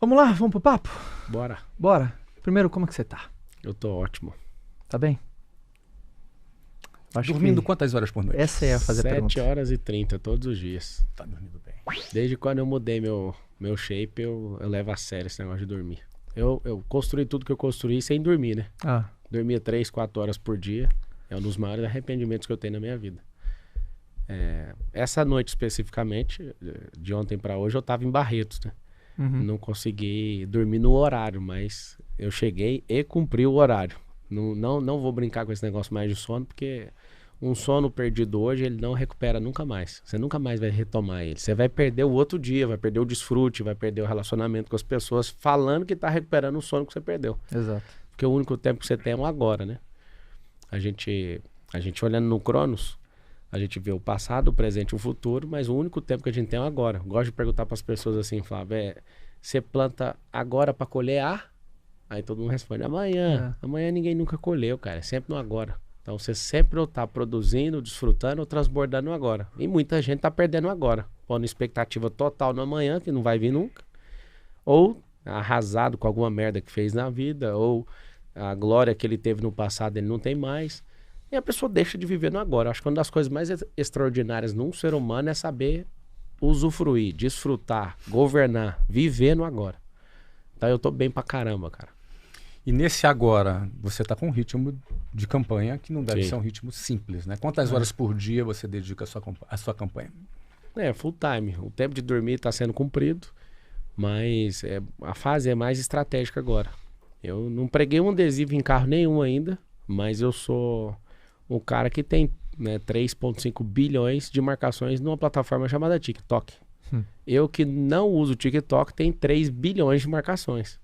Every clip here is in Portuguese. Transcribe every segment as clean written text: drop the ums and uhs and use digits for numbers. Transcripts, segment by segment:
Vamos lá, vamos pro papo? Bora. Bora. Primeiro, como é que você tá? Eu tô ótimo. Tá bem? Acho Dormindo que quantas horas por noite? essa é a fazer a 7 pergunta. horas e 30 todos os dias. Tá dormindo bem. Desde quando eu mudei meu shape, eu levo a sério esse negócio de dormir. Eu construí tudo que eu construí sem dormir, né? Ah, Dormia 3, 4 horas por dia. É um dos maiores arrependimentos que eu tenho na minha vida. Essa noite especificamente, de ontem pra hoje, eu tava em Barretos, né? uhum. Não consegui dormir no horário, mas eu cheguei e cumpri o horário. Não vou brincar com esse negócio mais de sono, porque um sono perdido hoje, ele não recupera nunca mais. Você nunca mais vai retomar ele. Você vai perder o outro dia, vai perder o desfrute, vai perder o relacionamento com as pessoas, falando que tá recuperando o sono que você perdeu. Exato. Porque o único tempo que você tem é o agora, né? A gente olhando no Cronos, a gente vê o passado, o presente e o futuro, mas o único tempo que a gente tem é o agora. Eu gosto de perguntar para as pessoas assim, Flávio, você planta agora para colher? Aí todo mundo responde, amanhã. Amanhã ninguém nunca colheu, cara, é sempre no agora. Então você sempre ou tá produzindo, desfrutando ou transbordando no agora. E muita gente tá perdendo agora, pondo expectativa total no amanhã, que não vai vir nunca. Ou arrasado com alguma merda que fez na vida, ou a glória que ele teve no passado ele não tem mais. E a pessoa deixa de viver no agora. Acho que uma das coisas mais extraordinárias num ser humano é saber usufruir, desfrutar, governar, viver no agora. Então eu tô bem pra caramba, cara. E nesse agora, você tá com um ritmo de campanha que não deve Sim. ser um ritmo simples, né? Quantas horas por dia você dedica à sua campanha? Full time. O tempo de dormir tá sendo cumprido, mas a fase é mais estratégica agora. Eu não preguei um adesivo em carro nenhum ainda, mas eu sou o cara que tem 3,5 bilhões de marcações numa plataforma chamada TikTok. Eu que não uso o TikTok tem 3 bilhões de marcações.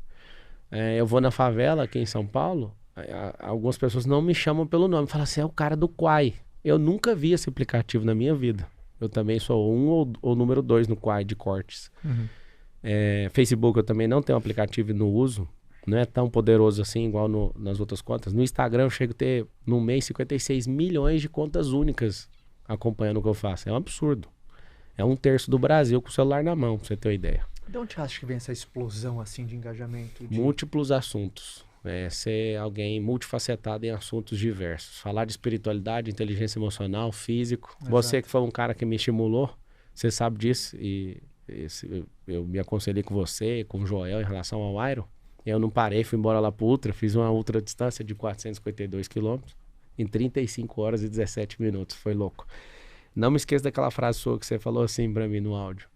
Eu vou na favela aqui em São Paulo, algumas pessoas não me chamam pelo nome, falam assim, é o cara do Quai. Eu nunca vi esse aplicativo na minha vida. Eu também sou ou número 2 no Quai de cortes. Uhum. Facebook eu também não tenho aplicativo e não uso. Não é tão poderoso assim, igual nas outras contas. No Instagram eu chego a ter, no mês, 56 milhões de contas únicas acompanhando o que eu faço. É um absurdo. É 1/3 do Brasil com o celular na mão, pra você ter uma ideia. De onde você acha que vem essa explosão assim de engajamento? Múltiplos assuntos. Ser alguém multifacetado em assuntos diversos. Falar de espiritualidade, inteligência emocional, físico. Exato. Você que foi um cara que me estimulou, você sabe disso. Eu me aconselhei com você, com o Joel em relação ao Iron. Eu não parei, fui embora lá pro Ultra, fiz uma ultra distância de 452 quilômetros em 35 horas e 17 minutos. Foi louco. Não me esqueça daquela frase sua que você falou assim pra mim no áudio.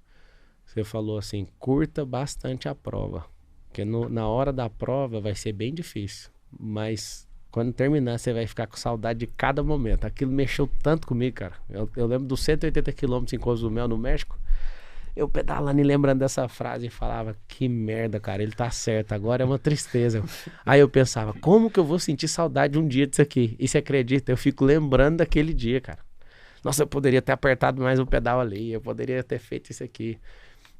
Você falou assim, curta bastante a prova. Porque na hora da prova vai ser bem difícil. Mas quando terminar, você vai ficar com saudade de cada momento. Aquilo mexeu tanto comigo, cara. Eu lembro dos 180 quilômetros em Cozumel, no México. Eu pedalando e lembrando dessa frase e falava, que merda, cara, ele tá certo, agora é uma tristeza. Aí eu pensava, como que eu vou sentir saudade um dia disso aqui? E você acredita, eu fico lembrando daquele dia, cara. Nossa, eu poderia ter apertado mais o pedal ali, eu poderia ter feito isso aqui.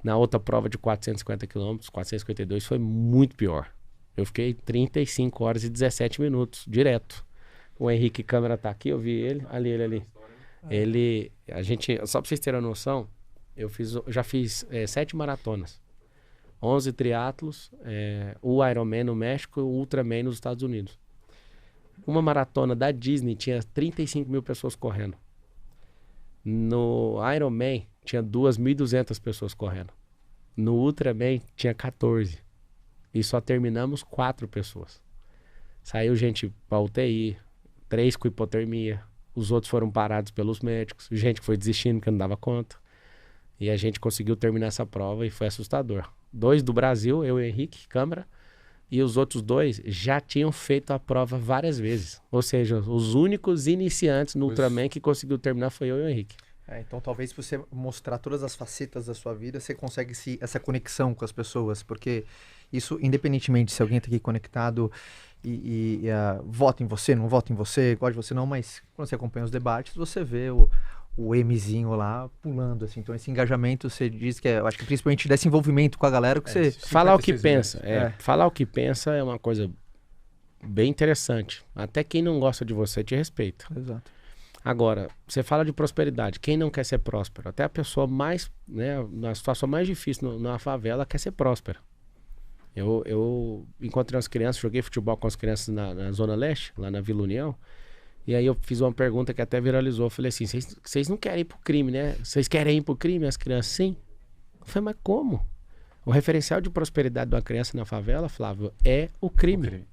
Na outra prova de 450 quilômetros, 452, foi muito pior. Eu fiquei 35 horas e 17 minutos, direto. O Henrique Câmara tá aqui, eu vi ele, ali. Só pra vocês terem uma noção, eu já fiz 7 maratonas, 11 triatlos, o Ironman no México e o Ultraman nos Estados Unidos. Uma maratona da Disney tinha 35 mil pessoas correndo. No Ironman tinha 2.200 pessoas correndo. No Ultraman tinha 14. E só terminamos 4 pessoas. Saiu gente pra UTI, 3 com hipotermia. Os outros foram parados pelos médicos. Gente que foi desistindo porque não dava conta. E a gente conseguiu terminar essa prova e foi assustador. 2 do Brasil, eu e o Henrique Câmara, e os outros 2 já tinham feito a prova várias vezes. Ou seja, os únicos iniciantes no Ultraman que conseguiu terminar foi eu e o Henrique. Então talvez se você mostrar todas as facetas da sua vida, você consegue essa conexão com as pessoas, porque isso, independentemente se alguém está aqui conectado vota em você, não vota em você, gosta de você não, mas quando você acompanha os debates, você vê o Mzinho lá pulando, assim. Então esse engajamento, você diz que eu acho que principalmente desse envolvimento com a galera que você... Falar o que pensa, falar o que pensa é uma coisa bem interessante. Até quem não gosta de você te respeita. Exato. Agora, você fala de prosperidade, quem não quer ser próspero? Até a pessoa mais, na situação mais difícil na favela quer ser próspera. Eu encontrei umas crianças, joguei futebol com as crianças na Zona Leste, lá na Vila União. E aí eu fiz uma pergunta que até viralizou. Eu falei assim, vocês não querem ir pro crime, né? Vocês querem ir pro crime, as crianças? Sim. Eu falei, mas como? O referencial de prosperidade de uma criança na favela, Flávio, é o crime.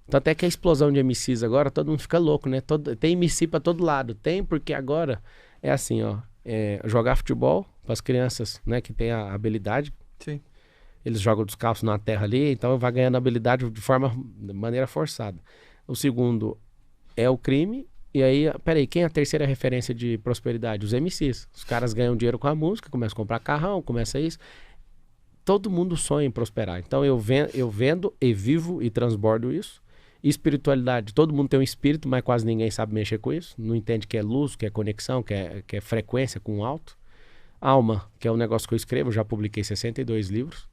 Tanto é que a explosão de MCs agora, todo mundo fica louco, né? Tem MC pra todo lado. Tem porque agora é assim, ó. Jogar futebol para as crianças, né, que tem a habilidade. Sim. Eles jogam descalços na terra ali, então vai ganhando habilidade de maneira forçada. O segundo é o crime. E aí, peraí, quem é a terceira referência de prosperidade? Os MCs. Os caras ganham dinheiro com a música, começam a comprar carrão, começa isso. Todo mundo sonha em prosperar. Então eu vendo e vivo e transbordo isso. Espiritualidade, todo mundo tem um espírito, mas quase ninguém sabe mexer com isso. Não entende que é luz, que é conexão, que é frequência com o alto. Alma, que é um negócio que eu escrevo, já publiquei 62 livros.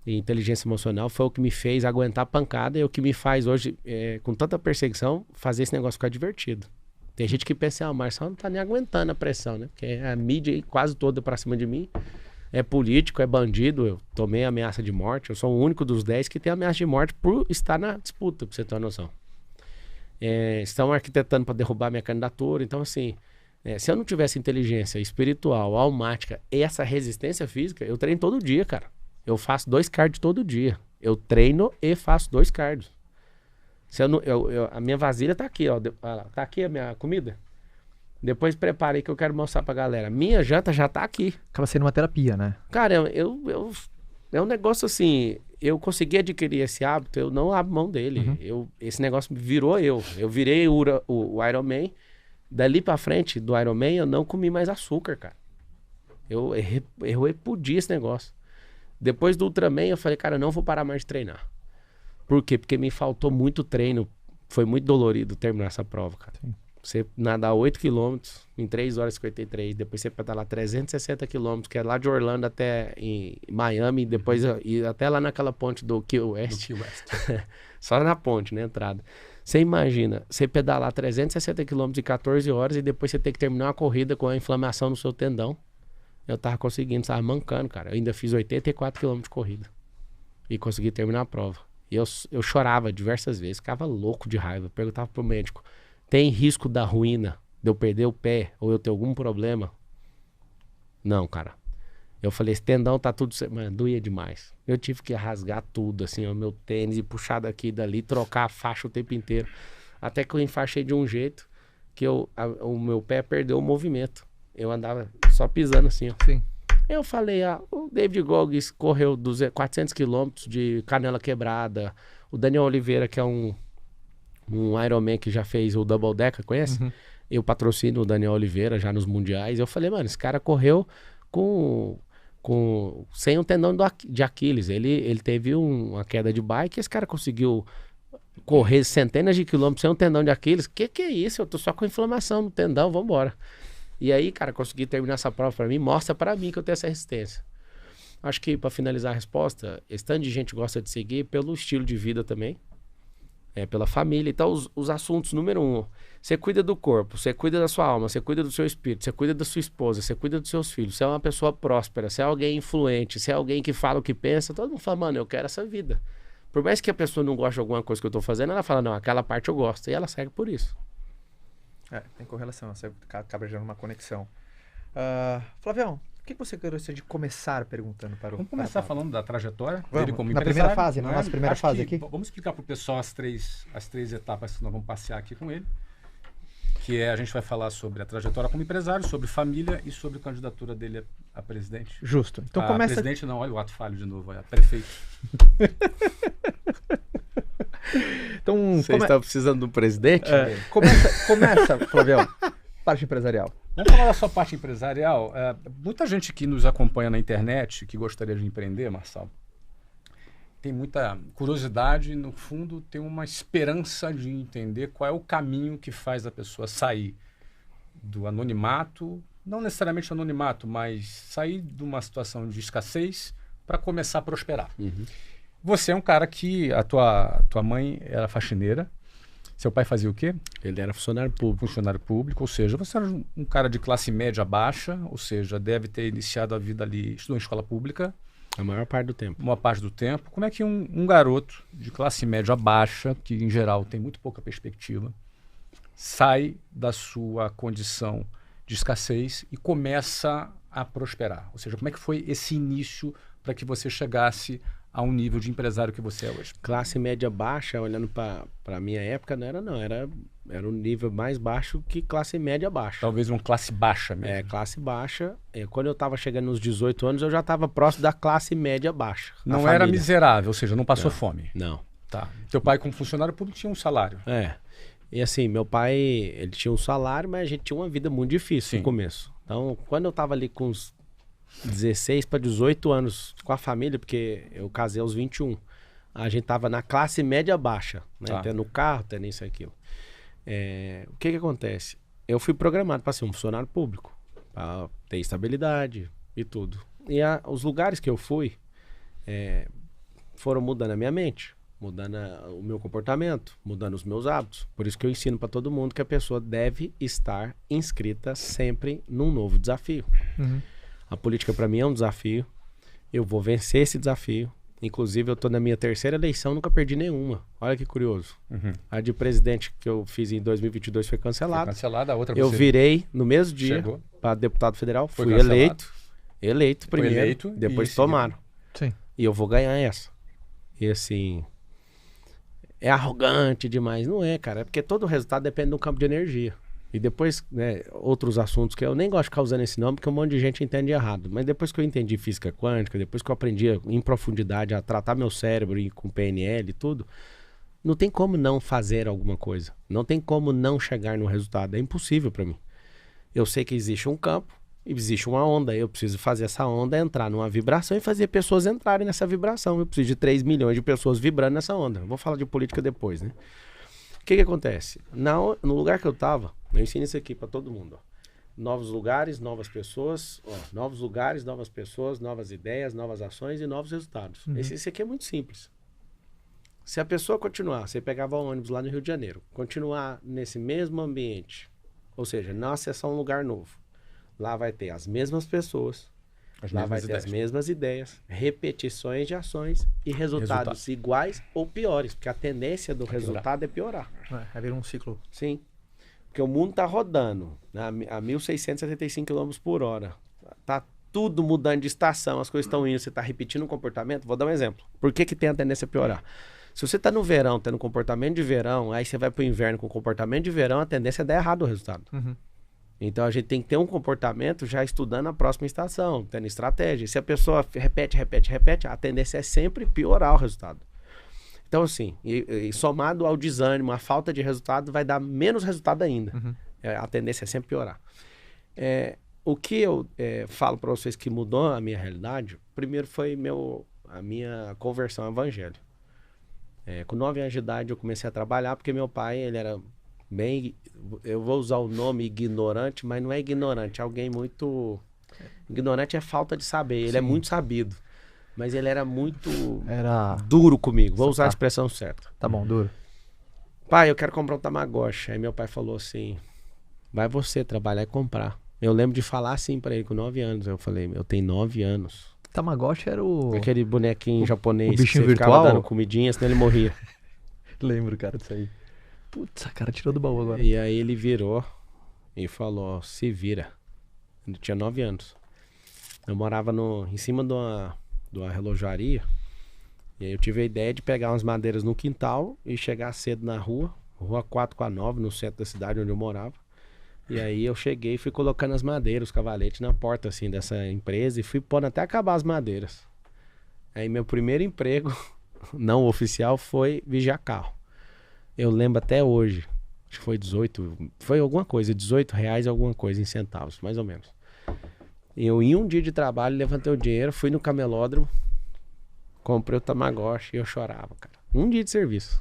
E inteligência emocional foi o que me fez aguentar a pancada e o que me faz hoje, com tanta perseguição, fazer esse negócio ficar divertido. Tem gente que pensa, o Marçal não tá nem aguentando a pressão, né? Porque a mídia quase toda pra cima de mim. É político, é bandido, eu tomei ameaça de morte. Eu sou o único dos 10 que tem ameaça de morte por estar na disputa, pra você ter uma noção. Estão arquitetando para derrubar minha candidatura. Então, assim, se eu não tivesse inteligência espiritual, almática e essa resistência física, eu treino todo dia, cara. Eu faço 2 cardio todo dia. Eu treino e faço 2 cardios. A minha vasilha tá aqui, ó. Tá aqui a minha comida. Depois preparei que eu quero mostrar pra galera. Minha janta já tá aqui. Acaba sendo uma terapia, né? Cara, é um negócio assim... Eu consegui adquirir esse hábito, eu não abro mão dele. Esse negócio virou eu. Eu virei o Iron Man. Dali pra frente do Iron Man, eu não comi mais açúcar, cara. Eu repudi esse negócio. Depois do Ultraman, eu falei, cara, eu não vou parar mais de treinar. Por quê? Porque me faltou muito treino. Foi muito dolorido terminar essa prova, cara. Sim. Você nadar 8 km em 3 horas e 53, depois você pedalar 360 km, que é lá de Orlando até em Miami, depois ir até lá naquela ponte do Key West. Só na ponte, na entrada. Você imagina, você pedalar 360 km em 14 horas e depois você ter que terminar uma corrida com a inflamação no seu tendão. Eu tava conseguindo, tava mancando, cara. Eu ainda fiz 84 km de corrida. E consegui terminar a prova. E eu chorava diversas vezes, ficava louco de raiva. Perguntava pro médico, tem risco da ruína, de eu perder o pé, ou eu ter algum problema? Não, cara. Eu falei, esse tendão tá tudo... Mano, doía demais. Eu tive que rasgar tudo, assim, o meu tênis, e puxar daqui e dali, trocar a faixa o tempo inteiro. Até que eu enfaixei de um jeito que o meu pé perdeu o movimento. Eu andava só pisando assim, ó. Sim. Eu falei, o David Goggins correu 400 quilômetros de canela quebrada. O Daniel Oliveira, que é um Ironman que já fez o Double Decker, conhece? Eu patrocino o Daniel Oliveira já nos mundiais. Eu falei, mano, esse cara correu sem um tendão de Aquiles. Ele teve uma queda de bike e esse cara conseguiu correr centenas de quilômetros sem um tendão de Aquiles. Que é isso? Eu tô só com inflamação no tendão, vambora. E aí, cara, consegui terminar essa prova pra mim, mostra pra mim que eu tenho essa resistência. Acho que pra finalizar a resposta, esse tanto de gente gosta de seguir pelo estilo de vida também, pela família. Então, os assuntos, número 1, você cuida do corpo, você cuida da sua alma, você cuida do seu espírito, você cuida da sua esposa, você cuida dos seus filhos, você é uma pessoa próspera, você é alguém influente, você é alguém que fala o que pensa, todo mundo fala, mano, eu quero essa vida. Por mais que a pessoa não goste de alguma coisa que eu tô fazendo, ela fala, não, aquela parte eu gosto, e ela segue por isso. Tem correlação, você acaba gerando uma conexão. Flavião, o que você gostaria de começar perguntando para o... Vamos começar falando da trajetória dele como na empresário. Primeira fase, na nossa primeira fase aqui? Vamos explicar para o pessoal as três etapas que nós vamos passear aqui com ele. Que a gente vai falar sobre a trajetória como empresário, sobre família e sobre a candidatura dele a presidente. Justo. Então começa... Presidente não, olha o ato falho de novo, prefeito. Então, você está precisando de um presidente? Começa, Flavião, parte empresarial. Vamos falar da sua parte empresarial. Muita gente que nos acompanha na internet, que gostaria de empreender, Marçal, tem muita curiosidade e, no fundo, tem uma esperança de entender qual é o caminho que faz a pessoa sair do anonimato, não necessariamente anonimato, mas sair de uma situação de escassez para começar a prosperar. Você é um cara que a tua mãe era faxineira, seu pai fazia o quê? Ele era funcionário público. Funcionário público, ou seja, você era um cara de classe média baixa, ou seja, deve ter iniciado a vida ali, estudou em escola pública, A maior parte do tempo. Uma parte do tempo. Como é que um garoto de classe média baixa, que em geral tem muito pouca perspectiva, sai da sua condição de escassez e começa a prosperar? Ou seja, como é que foi esse início para que você chegasse a um nível de empresário que você é hoje? Classe média baixa, olhando para a minha época, era um nível mais baixo que classe média baixa. Talvez uma classe baixa mesmo. Classe baixa. Quando eu estava chegando nos 18 anos, eu já estava próximo da classe média baixa. Não era miserável, ou seja, não passou Não, fome. Não. Tá. Teu pai, como funcionário público, tinha um salário. E assim, meu pai, ele tinha um salário, mas a gente tinha uma vida muito difícil no começo. Então, quando eu estava ali com uns 16 para 18 anos com a família, porque eu casei aos 21, a gente tava na classe média baixa, né? Tendo carro, tendo isso e aquilo. O que acontece? Eu fui programado para ser um funcionário público, para ter estabilidade e tudo. E os lugares que eu fui foram mudando a minha mente, mudando o meu comportamento, mudando os meus hábitos. Por isso que eu ensino para todo mundo que a pessoa deve estar inscrita sempre num novo desafio. Uhum. A política para mim é um desafio. Eu vou vencer esse desafio. Inclusive, eu tô na minha terceira eleição, nunca perdi nenhuma. Olha que curioso. Uhum. A de presidente que eu fiz em 2022 foi cancelada. Foi cancelada, a outra eu você virei no mesmo dia para deputado federal. Foi fui cancelado. eleito primeiro, eleito depois tomaram. Sim. E eu vou ganhar essa. E assim, é arrogante demais. Não é, cara. É porque todo resultado depende do campo de energia. E depois, né, outros assuntos que eu nem gosto de ficar usando esse nome, porque um monte de gente entende errado. Mas depois que eu entendi física quântica, depois que eu aprendi em profundidade a tratar meu cérebro e com PNL e tudo, não tem como não fazer alguma coisa. Não tem como não chegar no resultado. É impossível para mim. Eu sei que existe um campo, existe uma onda. Eu preciso fazer essa onda entrar numa vibração e fazer pessoas entrarem nessa vibração. Eu preciso de 3 milhões de pessoas vibrando nessa onda. Eu vou falar de política depois, né? O que acontece? No lugar que eu tava, eu ensino isso aqui para todo mundo. Ó. Novos lugares, novas pessoas. Novos lugares, novas pessoas, novas ideias, novas ações e novos resultados. Uhum. Esse aqui é muito simples. Se a pessoa continuar, você pegava o ônibus lá no Rio de Janeiro, continuar nesse mesmo ambiente, ou seja, não acessar um lugar novo, lá vai ter as mesmas pessoas, lá vai ter as mesmas ideias, repetições de ações e resultados iguais ou piores, porque a tendência do resultado é piorar. Vai vir um ciclo. Sim. Porque o mundo está rodando, né, a 1.675 km por hora. Tá tudo mudando de estação, as coisas estão indo, você está repetindo um comportamento. Vou dar um exemplo. Por que tem a tendência a piorar? Se você está no verão, tendo comportamento de verão, aí você vai para o inverno com comportamento de verão, a tendência é dar errado o resultado. Uhum. Então a gente tem que ter um comportamento já estudando a próxima estação, tendo estratégia. Se a pessoa repete, a tendência é sempre piorar o resultado. Então, assim, e somado ao desânimo, a falta de resultado, vai dar menos resultado ainda. Uhum. A tendência é sempre piorar. O que eu falo para vocês que mudou a minha realidade, primeiro foi a minha conversão ao evangelho. Com 9 anos de idade eu comecei a trabalhar, porque meu pai, ele era bem, eu vou usar o nome ignorante, mas não é ignorante, é alguém muito... Ignorante é falta de saber, ele é muito sabido. Mas ele era muito duro comigo. Vou usar a expressão certa. Tá bom, duro. Pai, eu quero comprar um Tamagotchi. Aí meu pai falou assim, vai você trabalhar e comprar. Eu lembro de falar assim pra ele com 9 anos. Eu falei, eu tenho 9 anos. Tamagotchi era aquele bonequinho japonês o bichinho que você virtual? ficava dando comidinha, senão ele morria. Lembro, cara, disso aí. Putz, a cara tirou do baú agora. E aí ele virou e falou, se vira. Eu tinha 9 anos. Eu morava em cima de uma relojaria, e aí eu tive a ideia de pegar umas madeiras no quintal e chegar cedo na rua 4 com a 9, no centro da cidade onde eu morava. E aí eu cheguei e fui colocando as madeiras, os cavaletes na porta assim dessa empresa e fui pondo até acabar as madeiras. Aí meu primeiro emprego não oficial foi vigiar carro. Eu lembro até hoje, acho que foi 18, foi alguma coisa, R$18 alguma coisa em centavos, mais ou menos. Eu, em um dia de trabalho, levantei o dinheiro, fui no camelódromo, comprei o Tamagotchi e eu chorava, cara. Um dia de serviço.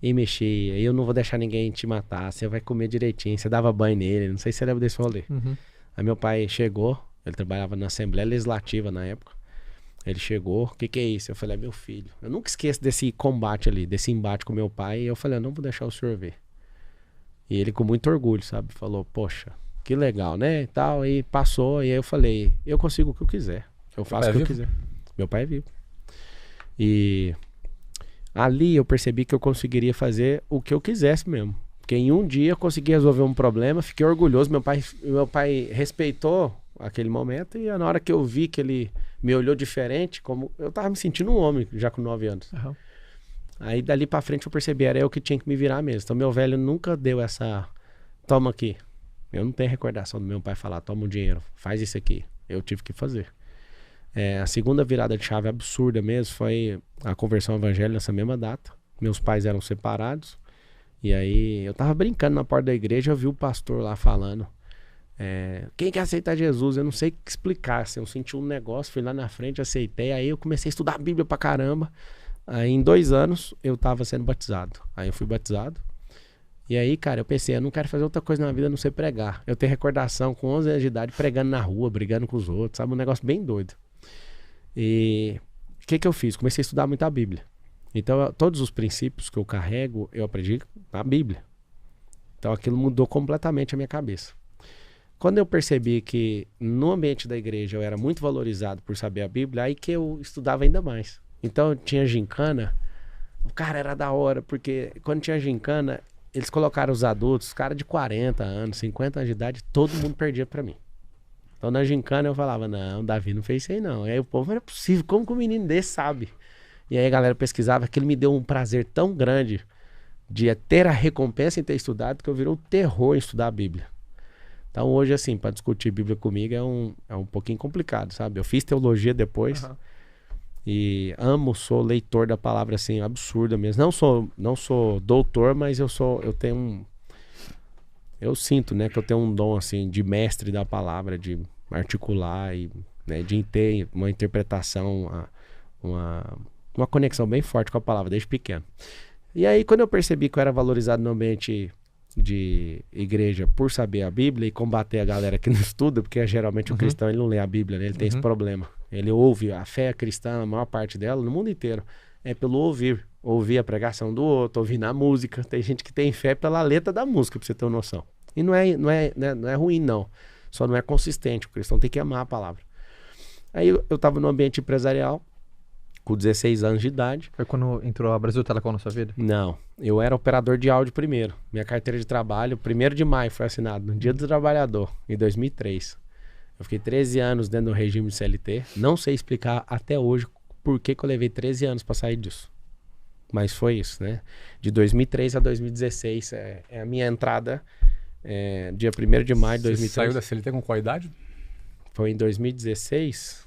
E mexia, eu não vou deixar ninguém te matar, você vai comer direitinho, você dava banho nele, não sei se você lembra desse rolê. Uhum. Aí meu pai chegou, ele trabalhava na Assembleia Legislativa na época. Ele chegou, o que é isso? Eu falei, meu filho. Eu nunca esqueço desse combate ali, desse embate com meu pai, e eu falei, eu não vou deixar o senhor ver. E ele com muito orgulho, sabe, falou, poxa, que legal, né, e tal, e passou, e aí eu falei, eu consigo o que eu quiser, eu faço o que eu quiser. Meu pai é vivo. E ali eu percebi que eu conseguiria fazer o que eu quisesse mesmo. Porque em um dia eu consegui resolver um problema, fiquei orgulhoso. Meu pai respeitou aquele momento, e na hora que eu vi que ele me olhou diferente, como eu tava me sentindo um homem já com 9 anos. Uhum. Aí dali pra frente eu percebi, era eu que tinha que me virar mesmo. Então meu velho nunca deu essa, toma aqui. Eu não tenho recordação do meu pai falar, toma o dinheiro, faz isso aqui. Eu tive que fazer. A segunda virada de chave absurda mesmo foi a conversão ao evangelho nessa mesma data. Meus pais eram separados. E aí eu tava brincando na porta da igreja, eu vi o pastor lá falando, quem quer aceitar Jesus? Eu não sei explicar, assim, eu senti um negócio, fui lá na frente, aceitei, aí eu comecei a estudar a Bíblia pra caramba. Aí em 2 anos eu tava sendo batizado. Aí eu fui batizado. E aí, cara, eu pensei, eu não quero fazer outra coisa na vida a não ser pregar. Eu tenho recordação com 11 anos de idade, pregando na rua, brigando com os outros, sabe? Um negócio bem doido. E o que eu fiz? Comecei a estudar muito a Bíblia. Então, todos os princípios que eu carrego, eu aprendi na Bíblia. Então, aquilo mudou completamente a minha cabeça. Quando eu percebi que no ambiente da igreja eu era muito valorizado por saber a Bíblia, aí que eu estudava ainda mais. Então, tinha gincana, o cara era da hora, porque quando tinha gincana, eles colocaram os adultos, cara de 40 anos, 50 anos de idade, todo mundo perdia pra mim. Então, na gincana eu falava, não, Davi não fez isso aí não. E aí o povo, não é possível, como que um menino desse sabe? E aí a galera pesquisava, aquilo me deu um prazer tão grande de ter a recompensa em ter estudado, que eu virei um terror em estudar a Bíblia. Então hoje, assim, para discutir Bíblia comigo é um pouquinho complicado, sabe? Eu fiz teologia depois e sou leitor da palavra, assim, absurda mesmo. Não sou doutor, mas eu sinto, né, que eu tenho um dom, assim, de mestre da palavra, de articular e, né, de ter uma interpretação, uma conexão bem forte com a palavra desde pequeno. E aí, quando eu percebi que eu era valorizado no ambiente de igreja por saber a Bíblia e combater a galera que não estuda, porque geralmente o cristão ele não lê a Bíblia, né? Ele tem esse problema. Ele ouve a fé cristã, a maior parte dela, no mundo inteiro, é pelo ouvir a pregação do outro, ouvir na música. Tem gente que tem fé pela letra da música, pra você ter uma noção. E não é ruim, não. Só não é consistente. O cristão tem que amar a palavra. Aí eu tava no ambiente empresarial, com 16 anos de idade. Foi quando entrou a Brasil Telecom na sua vida? Não, eu era operador de áudio primeiro. Minha carteira de trabalho, 1º de maio foi assinado, no Dia do Trabalhador, em 2003. Eu fiquei 13 anos dentro do regime de CLT. Não sei explicar até hoje por que eu levei 13 anos para sair disso. Mas foi isso, né? De 2003 a 2016 é a minha entrada, dia 1º de maio de 2003. Você saiu da CLT com qual idade? Foi em 2016...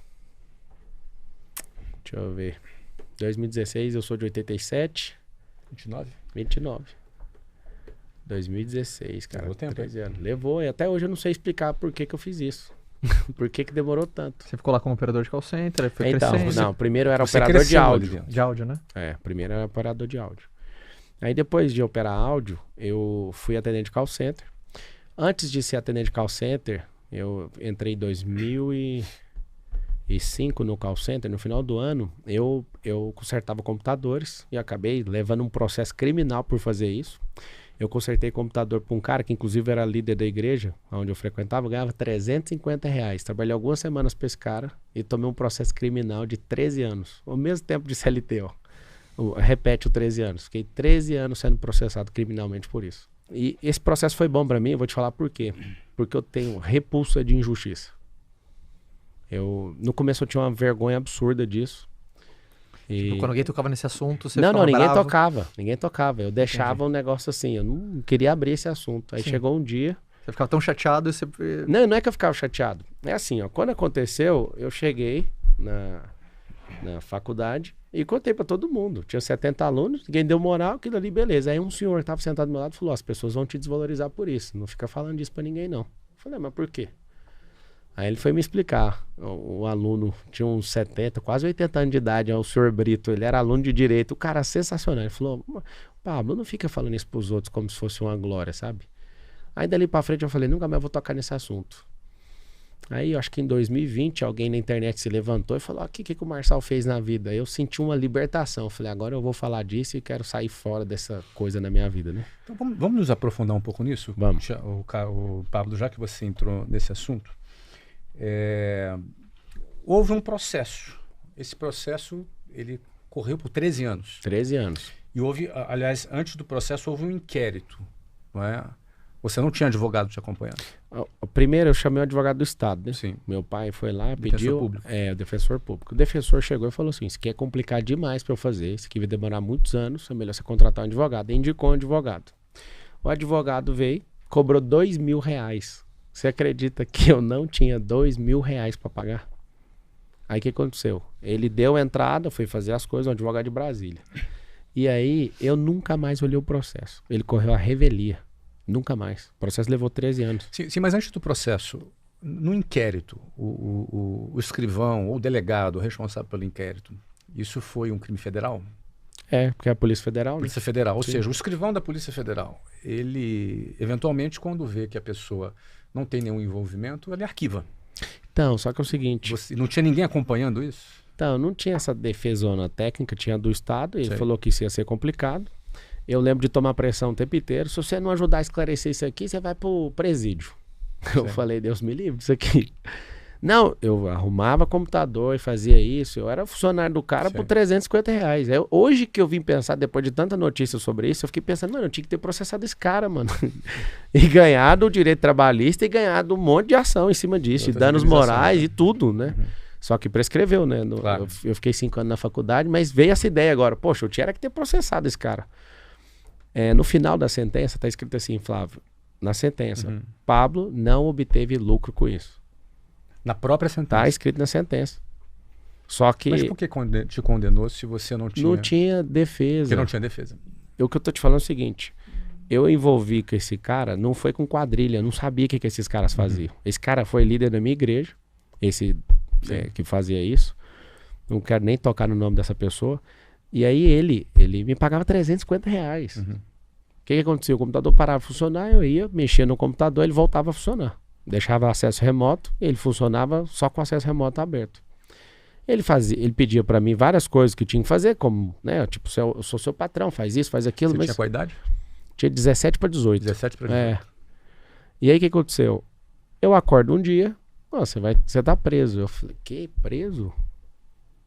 Deixa eu ver. 2016, eu sou de 87. 29. 2016, cara. Levou tempo, 13 anos. Levou, e até hoje eu não sei explicar por que eu fiz isso. Por que demorou tanto. Você ficou lá como operador de call center, aí foi então, crescendo. não, primeiro eu era operador de áudio. De áudio, né? Primeiro era operador de áudio. Aí depois de operar áudio, eu fui atendente de call center. Antes de ser atendente de call center, eu entrei em 2005 no call center. No final do ano, eu consertava computadores e acabei levando um processo criminal por fazer isso. Eu consertei computador para um cara que inclusive era líder da igreja, onde eu frequentava, ganhava R$350. Trabalhei algumas semanas para esse cara e tomei um processo criminal de 13 anos. O mesmo tempo de CLT, ó. Repete o 13 anos. Fiquei 13 anos sendo processado criminalmente por isso. E esse processo foi bom para mim, eu vou te falar por quê. Porque eu tenho repulsa de injustiça. No começo eu tinha uma vergonha absurda disso. Tipo, quando alguém tocava nesse assunto, você Não, ninguém bravo. tocava. Eu deixava um negócio assim, eu não queria abrir esse assunto. Aí chegou um dia... Você ficava tão chateado e você... Não é que eu ficava chateado. É assim, ó, quando aconteceu, eu cheguei na faculdade e contei pra todo mundo. Tinha 70 alunos, ninguém deu moral, aquilo ali, beleza. Aí um senhor que tava sentado do meu lado falou, as pessoas vão te desvalorizar por isso. Não fica falando disso pra ninguém, não. Eu falei, mas por quê? Aí ele foi me explicar. O aluno tinha uns 70, quase 80 anos de idade, o senhor Brito, ele era aluno de direito, o cara sensacional. Ele falou, Pablo, não fica falando isso pros outros como se fosse uma glória, sabe? Aí dali pra frente eu falei, nunca mais vou tocar nesse assunto. Aí eu acho que em 2020 alguém na internet se levantou e falou, o que o Marçal fez na vida? Aí eu senti uma libertação. Eu falei, agora eu vou falar disso e quero sair fora dessa coisa na minha vida, né? Então vamos nos aprofundar um pouco nisso? Vamos. O Pablo, já que você entrou nesse assunto, houve um processo. esse processo, ele correu por 13 anos. 13 anos. E houve, aliás, antes do processo, houve um inquérito, não é? Você não tinha advogado te acompanhando? Primeiro eu chamei o advogado do Estado, né? Sim. Meu pai foi lá, Defensor pediu... público. O defensor público. O defensor chegou e falou assim, isso aqui é complicado demais para eu fazer, isso aqui vai demorar muitos anos, é melhor você contratar um advogado. E indicou um advogado. O advogado veio, cobrou R$2.000. Você acredita que eu não tinha R$2.000 para pagar? Aí o que aconteceu? Ele deu a entrada, foi fazer as coisas, um advogado de Brasília. E aí eu nunca mais olhei o processo. Ele correu a revelia. Nunca mais. O processo levou 13 anos. Sim, mas antes do processo, no inquérito, o escrivão ou o delegado responsável pelo inquérito, isso foi um crime federal? Porque é a Polícia Federal, né? Polícia Federal, ou Sim. seja, o escrivão da Polícia Federal, ele, eventualmente, quando vê que a pessoa não tem nenhum envolvimento, ele arquiva. Então, só que é o seguinte... Não tinha ninguém acompanhando isso? Então, não tinha essa defesona técnica, tinha do Estado, ele Sei. falou que isso ia ser complicado. Eu lembro de tomar pressão o tempo inteiro. Se você não ajudar a esclarecer isso aqui, você vai pro presídio. Eu falei, Deus me livre disso aqui. Não, eu arrumava computador e fazia isso. Eu era funcionário do cara por R$350. Hoje que eu vim pensar, depois de tanta notícia sobre isso, eu fiquei pensando, mano, eu tinha que ter processado esse cara, mano. E ganhado o direito trabalhista e ganhado um monte de ação em cima disso. E danos morais e tudo, né? Só que prescreveu, né? Claro. Eu fiquei 5 anos na faculdade, mas veio essa ideia agora. Poxa, eu tinha que ter processado esse cara. No final da sentença, está escrito assim, Flávio, na sentença, Pablo não obteve lucro com isso. Na própria sentença? Está escrito na sentença. Só que... Mas por que te condenou se você não tinha... Não tinha defesa. Porque não tinha defesa. O que eu tô te falando é o seguinte, eu envolvi com esse cara, não foi com quadrilha, eu não sabia o que esses caras faziam. Esse cara foi líder da minha igreja, que fazia isso. Não quero nem tocar no nome dessa pessoa. E aí ele me pagava R$350. O que acontecia? O computador parava de funcionar, eu ia, mexia no computador, ele voltava a funcionar. Deixava acesso remoto, ele funcionava só com acesso remoto aberto. Ele pedia pra mim várias coisas que tinha que fazer, como, né, tipo, eu sou seu patrão, faz isso, faz aquilo. Você tinha qual idade? Tinha 17 para 18. 17 para 18. E aí o que aconteceu? Eu acordo um dia, você tá preso. Eu falei, que preso? O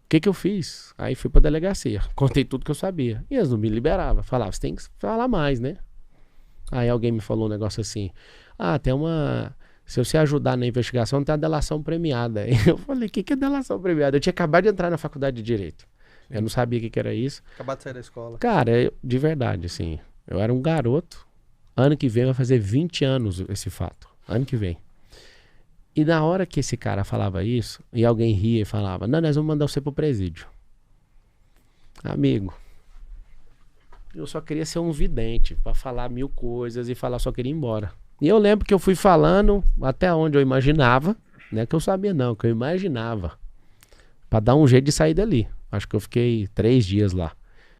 que eu fiz? Aí fui pra delegacia, contei tudo que eu sabia. E eles não me liberavam. Falavam, você tem que falar mais, né? Aí alguém me falou um negócio assim, tem uma... Se você ajudar na investigação, tem a delação premiada. Aí eu falei, o que é delação premiada? Eu tinha acabado de entrar na faculdade de Direito. Sim. Eu não sabia o que era isso. Acabado de sair da escola. Cara, de verdade, assim, eu era um garoto. Ano que vem vai fazer 20 anos esse fato. Ano que vem. E na hora que esse cara falava isso, e alguém ria e falava, não, nós vamos mandar você pro presídio. Amigo, eu só queria ser um vidente, pra falar 1000 coisas e falar, só queria ir embora. E eu lembro que eu fui falando até onde eu imaginava, não é que eu sabia não, que eu imaginava, pra dar um jeito de sair dali. Acho que eu fiquei 3 dias lá.